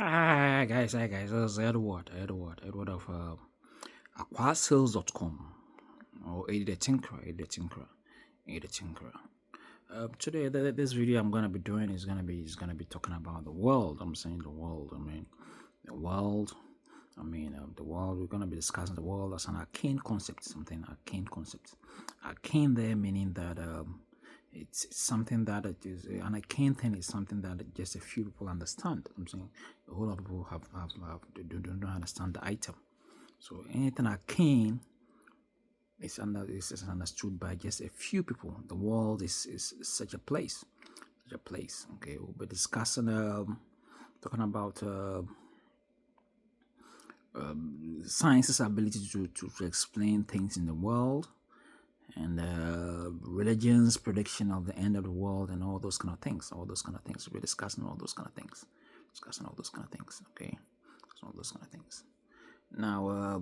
Hi guys, this is Edward of aquasales.com or Eddie the Tinkerer. Today, this video I'm gonna be doing is gonna be talking about the world. I'm saying the world. The world. The world. We're gonna be discussing the world as an arcane concept, something arcane concept. Arcane there meaning that it's something that it is an arcane thing is something that just a few people understand. I'm saying a whole lot of people don't understand the item. So anything arcane is understood by just a few people. The world is such a place, Okay, we'll be discussing talking about science's ability to explain things in the world, and religion's prediction of the end of the world, and all those kind of things. We're discussing all those kind of things. Okay, so all those kind of things. Now,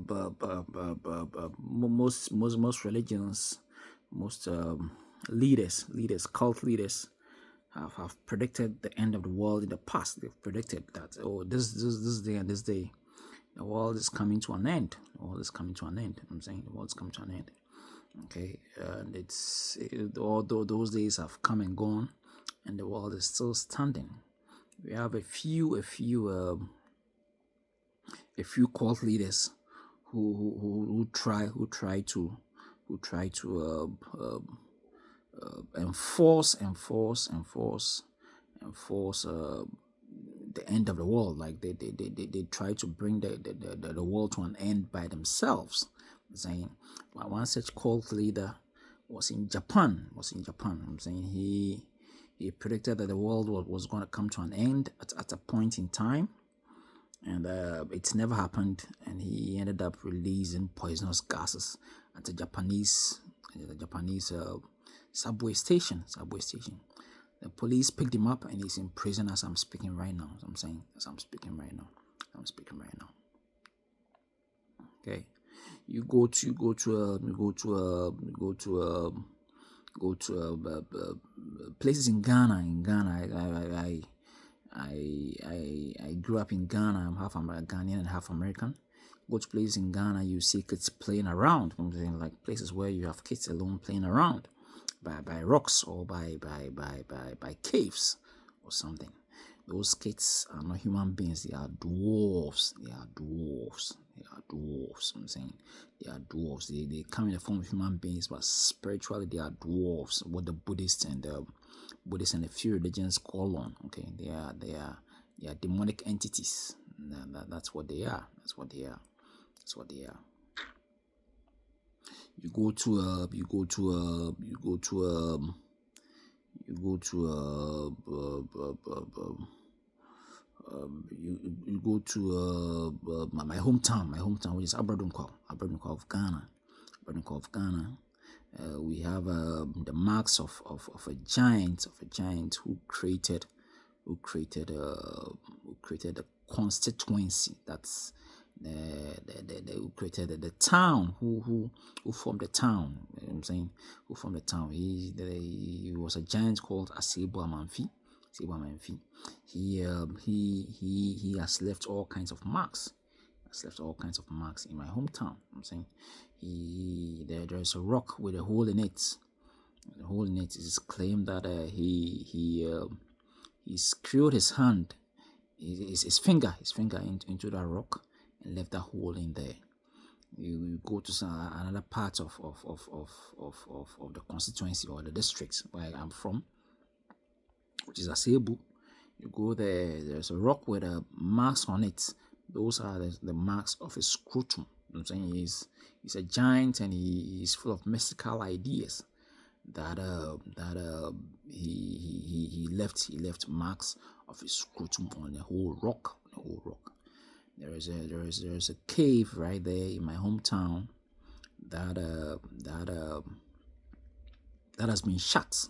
most religions, most leaders, cult leaders, have predicted the end of the world in the past. They've predicted that this day and this day, the world is coming to an end. I'm saying the world is coming to an end. Okay, and although those days have come and gone, and the world is still standing. We have a few cult leaders who try to enforce the end of the world. Like they try to bring the world to an end by themselves. I'm saying one such cult leader was in Japan. I'm saying he predicted that the world was going to come to an end at a point in time, and it's never happened. And he ended up releasing poisonous gases at the Japanese subway station. The police picked him up, and he's in prison as I'm speaking right now. I'm speaking right now. Okay, you go to places in Ghana. I grew up in Ghana. I'm half Ghanaian and half American. Go to places in Ghana, you see kids playing around. I'm saying, like places where you have kids alone playing around by rocks or by caves or something. Those kids are not human beings. They are dwarves. I'm saying they are dwarves. They come in the form of human beings, but spiritually they are dwarves. What the Buddhists and the few religions call on. Okay, they are demonic entities. That's what they are. You go to my hometown, which is Aberdeenkwa of Ghana. We have the marks of a giant who created a constituency. That's who created the town, who formed the town. You know what I'm saying, who formed the town. He was a giant called Asebu Amanfi. He has left all kinds of marks. In my hometown. I'm saying there's a rock with a hole in it. The hole in it is claimed that he screwed his hand, his finger into that rock and left that hole in there. You go to another part of the constituency or the district where I'm from, which is Asebu. You go there, there's a rock with marks on it. Those are the marks of a scrotum. You know what I'm saying, he's a giant, and he's full of mystical ideas. He left marks of his scrotum on the whole rock. There is a cave right there in my hometown that has been shut.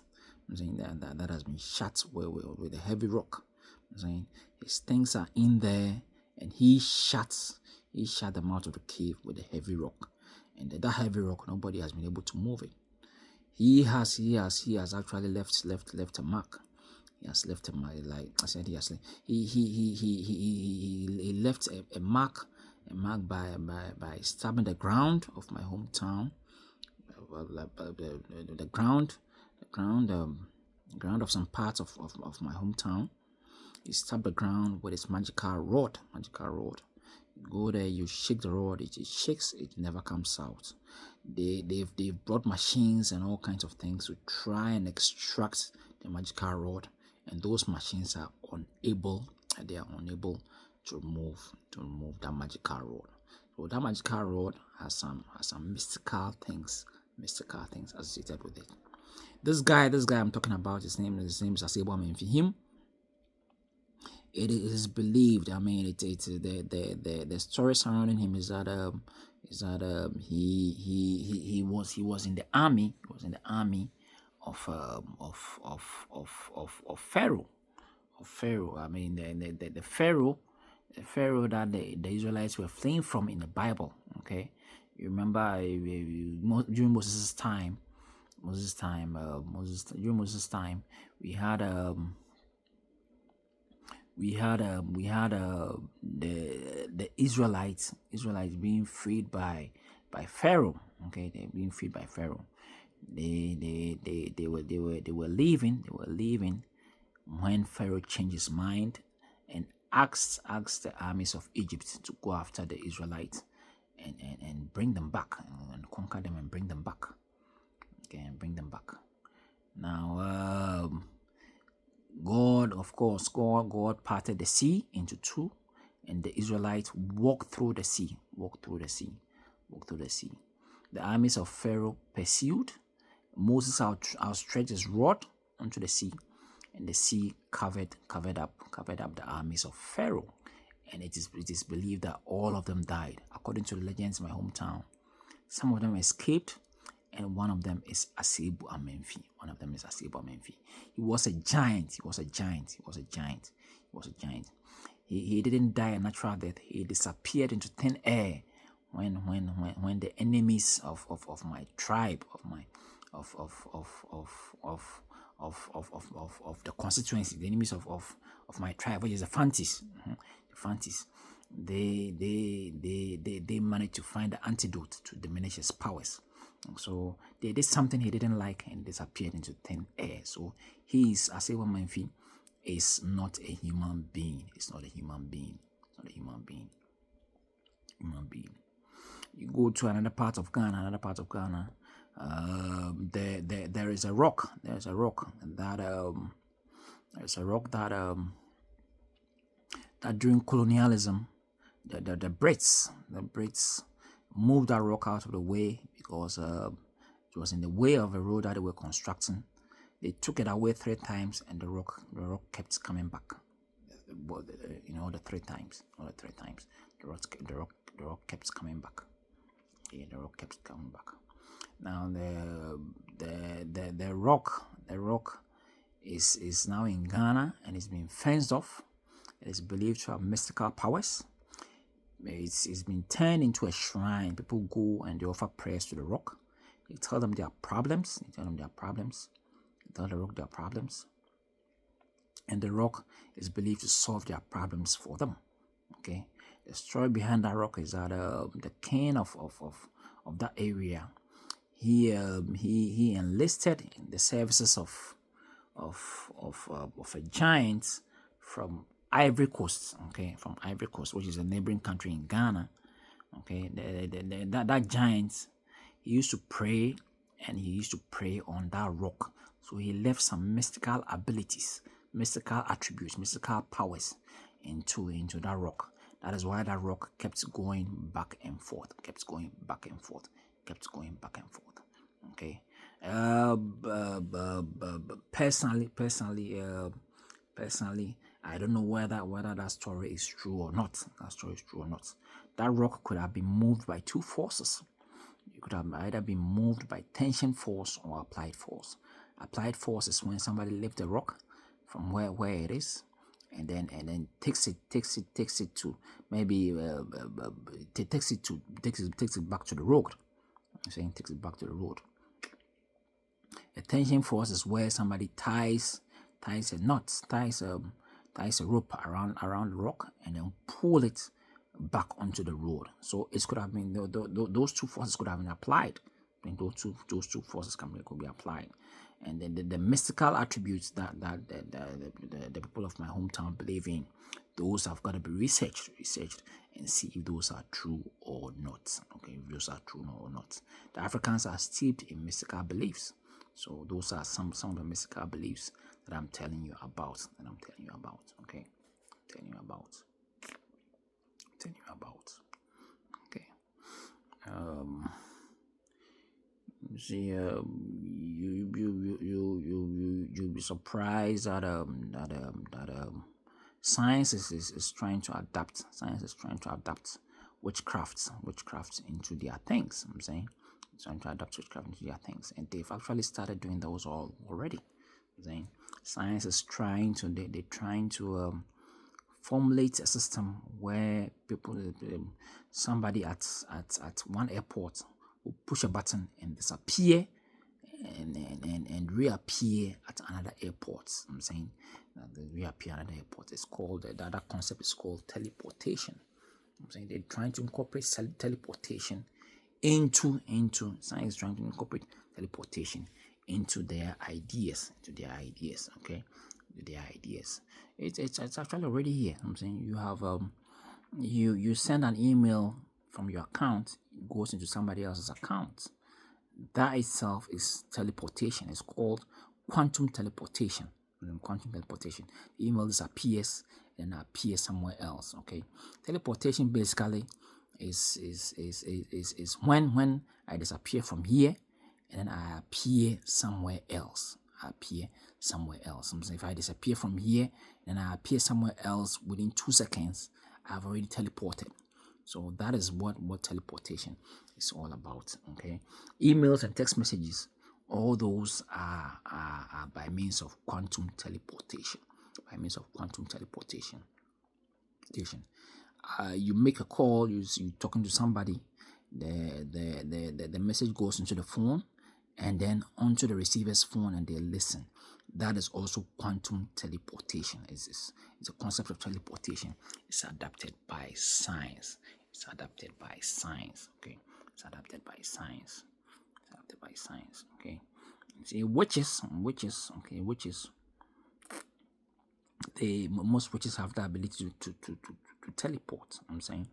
I'm saying that has been shut with a heavy rock. I'm saying his things are in there, and he shut them out of the cave with a heavy rock. And that heavy rock, nobody has been able to move it. He has actually left a mark. He has left a mark. Like I said, he left a mark, by stabbing the ground of my hometown. The ground, ground of some parts of my hometown. He stabbed the ground with his magical rod. You go there, you shake the rod, it shakes, it never comes out. They've brought machines and all kinds of things to try and extract the magical rod, and those machines are unable. They are unable to remove that magical rod. So that magical rod has some mystical things associated with it. This guy I'm talking about, his name is Asebo Amenfi. It is believed. I mean, the story surrounding him is that he was in the army. He was in the army of Pharaoh. Of Pharaoh. I mean, the Pharaoh that the Israelites were fleeing from in the Bible. Okay, you remember during Moses' time. During Moses' time, we had the Israelites being freed by Pharaoh. Okay, they're being freed by Pharaoh. They were leaving when Pharaoh changed his mind and asked the armies of Egypt to go after the Israelites and bring them back and conquer them and bring them back. Okay, and bring them back. Now, God parted the sea into two, and the Israelites walked through the sea. The armies of Pharaoh pursued. Moses outstretched his rod onto the sea, and the sea covered up the armies of Pharaoh. And it is believed that all of them died. According to the legends in my hometown, some of them escaped, and one of them is Asebo Amenfi. He was a giant. He didn't die a natural death. He disappeared into thin air when the enemies of my tribe, of the constituency, the enemies of my tribe, which is the Fantis. They managed to find the antidote to diminish his powers. So they did something he didn't like and disappeared into thin air. So Asebo Amenfi is not a human being. You go to another part of Ghana. There is a rock. There's a rock that during colonialism, the Brits moved that rock out of the way because it was in the way of a road that they were constructing. They took it away 3 times, and the rock kept coming back. The 3 times, the rock kept coming back. Yeah, the rock kept coming back. Now the rock is now in Ghana, and it's been fenced off. It is believed to have mystical powers. It's been turned into a shrine. People go and they offer prayers to the rock. They tell them their problems. They tell the rock their problems. And the rock is believed to solve their problems for them. Okay. The story behind that rock is that the king of that area, he enlisted in the services of a giant from Ivory Coast, which is a neighboring country in Ghana. Okay, that giant, he used to pray, and he used to pray on that rock. So he left some mystical abilities, mystical attributes, mystical powers into that rock. That is why that rock kept going back and forth. Okay. Personally, I don't know whether that story is true or not. That rock could have been moved by 2 forces. It could have either been moved by tension force or applied force. Applied force is when somebody lifts the rock from where it is, and then takes it to maybe takes it back to the road. I'm saying takes it back to the road. A tension force is where somebody ties ties a knot, ties a rope around the rock, and then pull it back onto the road. So it could have been those two forces could have been applied. And those two forces could be applied. And then the mystical attributes that the people of my hometown believe in, those have got to be researched and see if those are true or not. Okay, if those are true or not. The Africans are steeped in mystical beliefs. So those are some of the mystical beliefs that I'm telling you about. Okay, telling you about. Okay. See, you'll be surprised that science is trying to adapt. Science is trying to adapt witchcraft into their things. I'm saying, trying to adapt witchcraft into their things, and they've actually started doing those already. I'm saying, science is trying to they're trying to formulate a system where people, somebody at one airport will push a button and disappear and reappear at another airport. I'm saying they reappear at another airport. It's called that concept is called teleportation. I'm saying they're trying to incorporate teleportation into science, trying to incorporate teleportation into their ideas. Okay, their ideas. It's actually already here. I'm saying you have you send an email from your account, it goes into somebody else's account. That itself is teleportation. It's called quantum teleportation. Quantum teleportation. The email disappears and appears somewhere else. Okay, teleportation basically is when I disappear from here and then I appear somewhere else. I'm saying if I disappear from here and I appear somewhere else within 2 seconds, I've already teleported. So that is what teleportation is all about. Okay, emails and text messages, all those are by means of quantum teleportation. You make a call, you talking to somebody, the message goes into the phone and then onto the receiver's phone and they listen. That is also quantum teleportation. It's a concept of teleportation. It's adapted by science. Okay, it's adapted by science. Okay, see, witches. Okay, witches. Most witches have the ability to teleport. I'm saying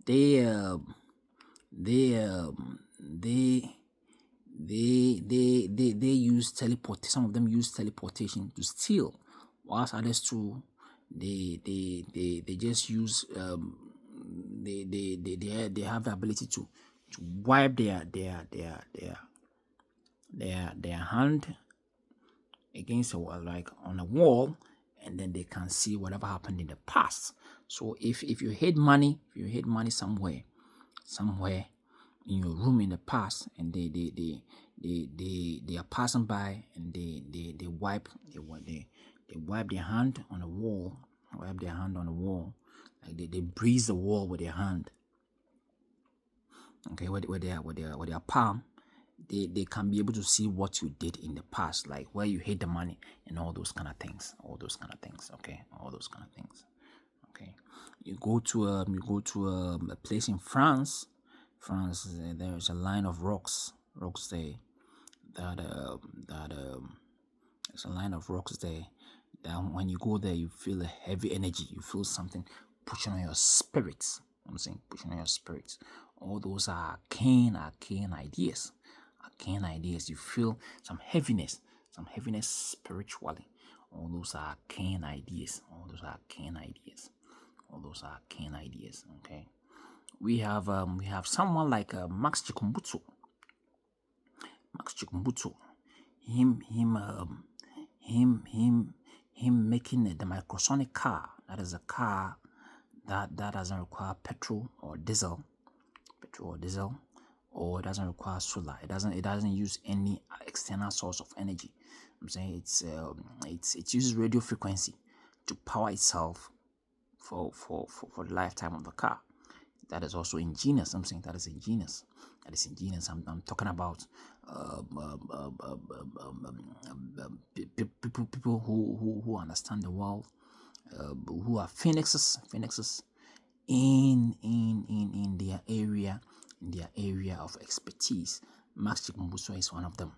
they use teleport. Some of them use teleportation to steal, whilst others too they just use they have the ability to wipe their hand against a wall, like on a wall, and then they can see whatever happened in the past. So if you hid money somewhere in your room in the past, and they are passing by and they wipe their hand on the wall, like they breeze the wall with their hand. Okay, with their palm, they can be able to see what you did in the past, like where you hid the money and all those kind of things. Okay, all those kind of things. Okay, you go to a place in France. There is a line of rocks there. There's a line of rocks there. That when you go there, you feel a heavy energy. You feel something pushing on your spirits. I'm saying pushing on your spirits. All those are arcane ideas. You feel some heaviness spiritually. All those are arcane ideas. Okay, we have someone like Max Chikumbutsu. Him making the microsonic car. That is a car that doesn't require petrol or diesel, or it doesn't require solar. It doesn't use any external source of energy. I'm saying it uses radio frequency to power itself for the lifetime of the car. That is also ingenious. I'm saying that is ingenious. That is ingenious. I'm talking about people who understand the world, who are phoenixes in their area of expertise. Max Chikumbuso is one of them.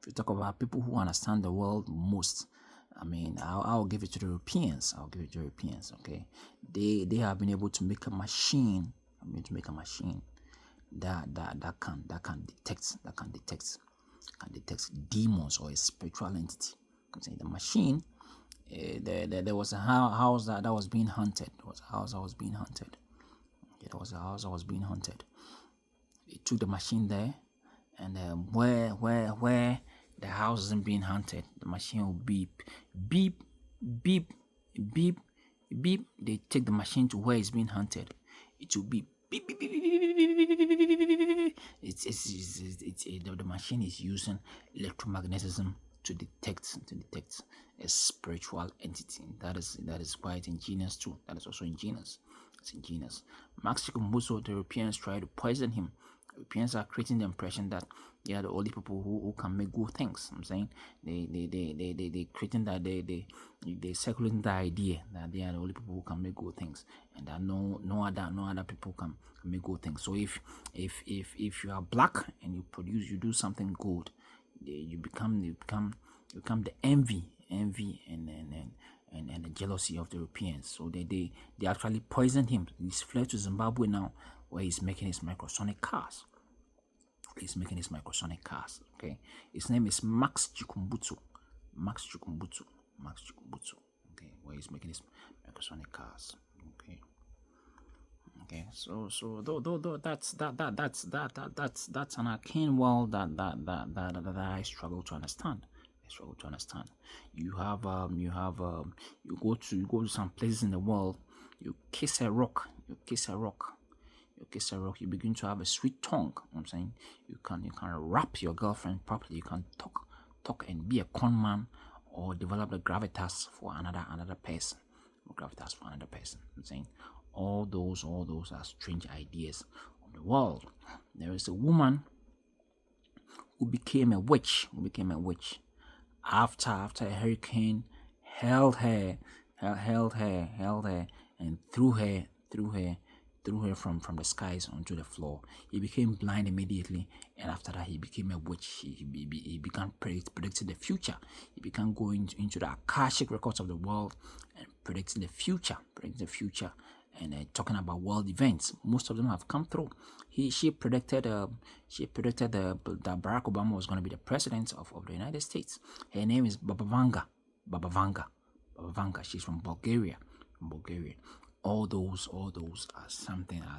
If you talk about people who understand the world most, I mean, I'll give it to the Europeans. Okay, they have been able to make a machine. That can detect demons or a spiritual entity. I'm saying the machine. There was a house that was being hunted. There was a house that was being hunted. It took the machine there, and where the house isn't being hunted, the machine will beep, beep, beep, beep, beep. They take the machine to where it's being hunted. It will beep, beep, beep, beep, beep, beep, beep. The machine is using electromagnetism to detect a spiritual entity. That is quite ingenious too. That is also ingenious. It's ingenious. Max Chikumbuso, the Europeans try to poison him. Europeans are creating the impression that they are the only people who can make good things. I'm saying they creating that they circulating the idea that they are the only people who can make good things, and that no other people can make good things. So if you are black and you do something good, you become the envy and the jealousy of the Europeans. So they actually poisoned him. He's fled to Zimbabwe now, where he's making his microsonic cars. Okay, his name is Max Chikumbutu. Okay, where he's making his microsonic cars. Okay, so though that's an arcane world that I struggle to understand. You go to some places in the world, you kiss a rock, you begin to have a sweet tongue. I'm saying you can rap your girlfriend properly. You can talk and be a con man, or develop the gravitas for another person. I'm saying all those are strange ideas of the world. There is a woman who became a witch. After a hurricane held her and threw her from the skies onto the floor. He became blind immediately, and after that he became a witch. He began predicting the future. He began going into the Akashic records of the world and predicting the future, and talking about world events. Most of them have come through. She predicted that Barack Obama was going to be the president of the United States. Her name is Baba Vanga. She's from Bulgaria. All those are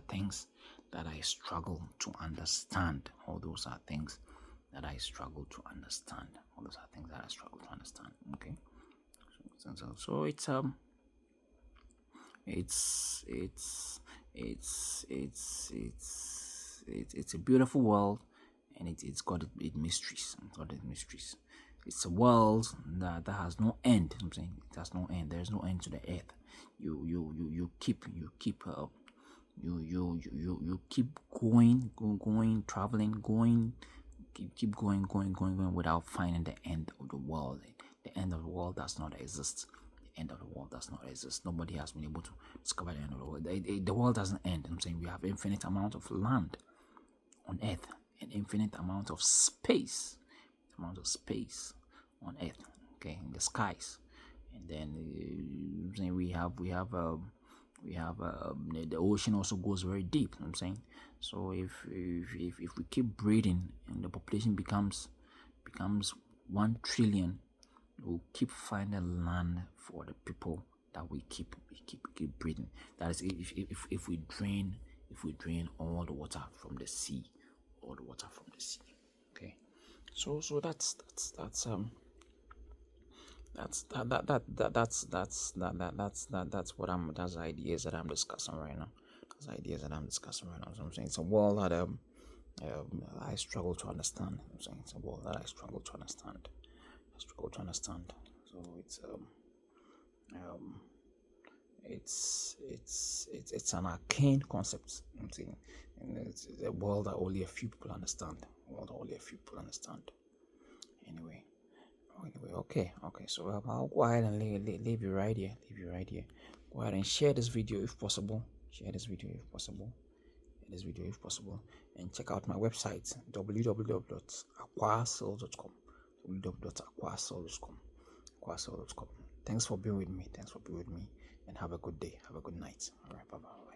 things that I struggle to understand. Okay, so it's a beautiful world, and it's got its mysteries. It's a world that has no end. I'm saying it has no end. There's no end to the earth. You keep going, traveling, keep going without finding the end of the world. The end of the world does not exist. Nobody has been able to discover the end of the world. The world doesn't end. I'm saying we have infinite amount of land on earth, and infinite amount of space on earth, okay, in the skies. And then we have the ocean also goes very deep. I'm saying, so if we keep breeding and the population becomes 1 trillion, we'll keep finding land for the people that we keep breeding. That is, if we drain all the water from the sea, okay. So that's ideas that I'm discussing right now. So I'm saying it's a world that I struggle to understand. I'm saying it's a world that I struggle to understand. So It's an arcane concept. I'm saying, and it's a world that only a few people understand. A world that only a few people understand. Anyway, okay. So I'll go ahead and leave you right here. Leave you right here. Go ahead and share this video if possible. Share this video if possible. Share this video if possible. And check out my website www.aquasol.com. www.aquasol.com. Aquasol.com. Thanks for being with me. And have a good day. Have a good night. All right. Bye bye.